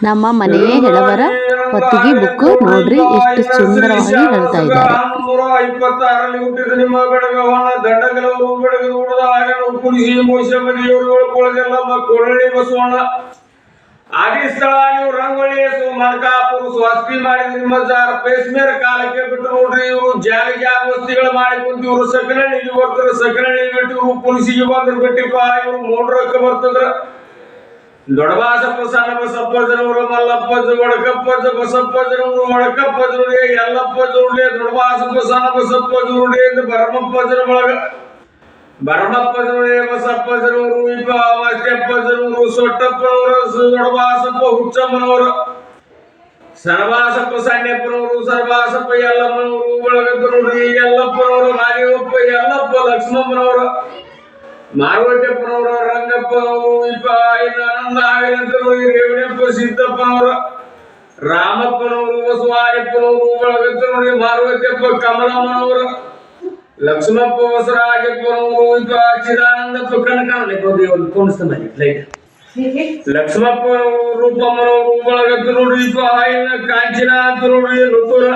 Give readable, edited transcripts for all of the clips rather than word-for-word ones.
ನಮ್ಮ ಮನೆಯ ಹೆಳವರ ಹೊತ್ತಿಗೆ ಬುಕ್ ನೋಡ್ರಿ ಎಷ್ಟು ಸುಂದರವಾಗಿ ಹೇಳ್ತಾ ಇದ್ದಾರೆ. 1956ರಲ್ಲಿ ಹುಟ್ಟಿದ ನಿಮ್ಮ ಬೆಡಗವನ್ನ ದಂಡಗಲವರು ಬೆಡಗದ ಆಗನು ಕುಣಿಸಿ ಮೋಸಮದಿಯವರು ಕೊಳದೆಲ್ಲ ಮಕ್ಕಳಳ್ಳಿ ಬಸವಣ್ಣ ಆದಿ ಸ್ಥಳ ನೀವು ರಂಗೋಳಿ ಮಲ್ಕಾಪುರ ಸ್ವಸ್ತಿ ಮಾಡಿದ ನಿಮ್ಮ ಜಾರ ಪೇಸ್ಮೇರ ಕಾಲಕ್ಕೆ ಬಿಟ್ಟು ನೋಡ್ರಿ ಇವರು ಜಾಗ ವಸ್ತಿಗಳು ಮಾಡಿ ಕುಂತು ಇವರು ಸಕಲಳ್ಳಿಗೆ ಬರ್ತಾರೆ. ಸಕಲಳ್ಳಿ ಬಿಟ್ಟು ಇವರು ಪುಲಿಸಿಗೆ ಬಂದ್ರು ಬಿಟ್ಟಿಪ್ಪ ಇವರು ಮೂಡ್ರಕ್ಕೆ ಬರ್ತದ್ರ. ದೊಡಬಾಸಪ್ಪ ಸಣ್ಣ ಬಸಪ್ಪಜನವರು ಮಲ್ಲಪ್ಪಜ ಒಡಕಪ್ಪಜ ಬಸಪ್ಪಜನವರು ಒಡಕಪ್ಪಜನುಡೆ ಎಲ್ಲಪ್ಪಜನುಡೆ ದೊಡಬಾಸಪ್ಪ ಸಣ್ಣ ಬಸಪ್ಪಜನುಡೆ ಎಂದು ಭರಮಪ್ಪಜನ ಒಳಗ ಭರಮಪ್ಪಜನುಡೆ ಬಸಪ್ಪಜನವರು ಇಪ್ಪ ಮತ್ತೆಪ್ಪಜನವರು ಸೊಟ್ಟಪ್ಪನವರು ದೊಡಬಾಸಪ್ಪ ಹುಚ್ಚಮ್ಮನವರು ಸಣಬಾಸಪ್ಪ ಸಣ್ಣಪ್ಪನವರು ಸರಬಾಸಪ್ಪ ಯಲ್ಲಮ್ಮನವರು ಒಳಗದ್ದು ನೋಡ್ರಿ ಯಲ್ಲಪ್ಪನವರು ಮಾದೇವಪ್ಪ ಯಲ್ಲಪ್ಪ ಲಕ್ಷ್ಮಮ್ಮನವರು ಮಾರುವಟ್ಟಪ್ಪನವರು ರಂಗಪ್ಪನವರು ಇಪ್ಪ ಆನಂದ ರೇವಣಪ್ಪ ಸಿದ್ದಪ್ಪನವರು ರಾಮಪ್ಪನವರು ಬಸವಾಯಪ್ಪನವರು ಒಳಗದ್ದು ನೋಡಿ ಮಾರುವಟ್ಟಪ್ಪ ಕಮಲಮ್ಮನವರು ಲಕ್ಷ್ಮಪ್ಪ ಬಸವರಾಜಪ್ಪನವರು ಇಪ್ಪ ಚಿದಾನಂದಪ್ಪ ಕನಕಾವಲಿ ಲಕ್ಷ್ಮಪ್ಪ ರೂಪಮ್ಮನವರು ಒಳಗದ್ದು ನೋಡಿ ಇಪ್ಪ ಕಾಂಚನ ಅಂತ ನೋಡಿ ಋತುರ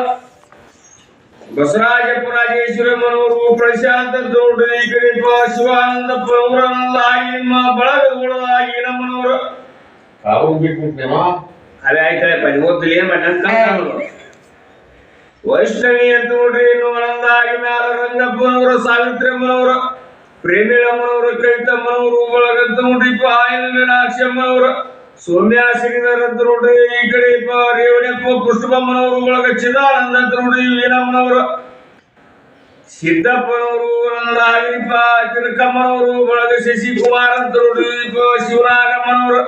ಬಸವರಾಜಪ್ಪ ರಾಜೇಶ್ವರಮ್ಮನವರು ಪ್ರಶಾಂತ ನೋಡ್ರಿ ಈ ಕಡೆ ಶಿವಾನಂದಪ್ಪ ನಿಮ್ಮ ಬಳಗದೊಳಗಾಗಿ ನಮ್ಮನವರು ಅದೇ ಆಯ್ತಪ್ಪ ಓದ್ಲಿ ಏನ್ ಮಾಡಿ ವೈಷ್ಣವಿ ಅಂತ ನೋಡ್ರಿ ಇನ್ನು ಆನಂದಾಗಿ ಮ್ಯಾಲ ರಂಗಪ್ಪನವರು ಸಾವಿತ್ರಮ್ಮನವರು ಪ್ರೇಮಿಳಮ್ಮನವರು ಕವಿತಮ್ಮನವರು ಒಳಗಂತ ನೋಡ್ರಿ ಆಯನ ಮೀನಾಕ್ಷಮ್ಮನವರು ಸೌಮ್ಯ ಶ್ರೀಧರ್ ಅಂತ ನೋಡ್ರಿ ಈ ಕಡೆ ರೇವಣಪ್ಪ ಪುಷ್ಪಮ್ಮನವರು ಒಳಗ ಚಿದಾನಂದ ಅಂತ ನೋಡ್ರಿ ವೀರಮ್ಮನವರು ಸಿದ್ದಪ್ಪನವರು ನಂದಾಗಿರಿಪ್ಪ ತಿರುಕಮ್ಮನವರು ಒಳಗ ಶಶಿಕುಮಾರ್ ಅಂತ ನೋಡ್ರಿ ಶಿವರಾಗಮ್ಮನವರು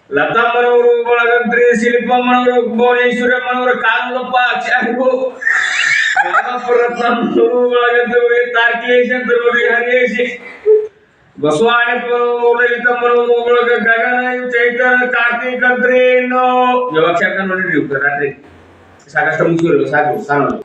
ಲತಮ್ಮನವರು ಒಳಗಂತ್ರಿ ಶಿಲ್ಪಮ್ಮನವರು ಭುವನೇಶ್ವರಮ್ಮನವರು ಕಾಂಗ್ಲಪ್ಪ ಆಚಾರ್ಯರು ರಾಮಪುರತ್ನಮ್ಮನವರು ಒಳಗಂತವ್ರಿ ತಾರ್ಕೇಶ್ ಅಂತ ನೋಡ್ರಿ ಹರಿಯೇಶಿ ಬಸವಾಯಪ್ಪನವರು ಲಲಿತಮ್ಮನವರು ಒಳಗ ಗಗನ ಚೈತನ್ಯ ಕಾರ್ತಿಕ್ ಅಂತ್ರಿ ಇನ್ನು ಯೋಗಕ್ಷಕ ನೋಡಿದ್ರಿ ರಾತ್ರಿ ಸಾಕಷ್ಟು ಮುಗಿಸಿದ್ರು ಸಾಕು ಸಾಕು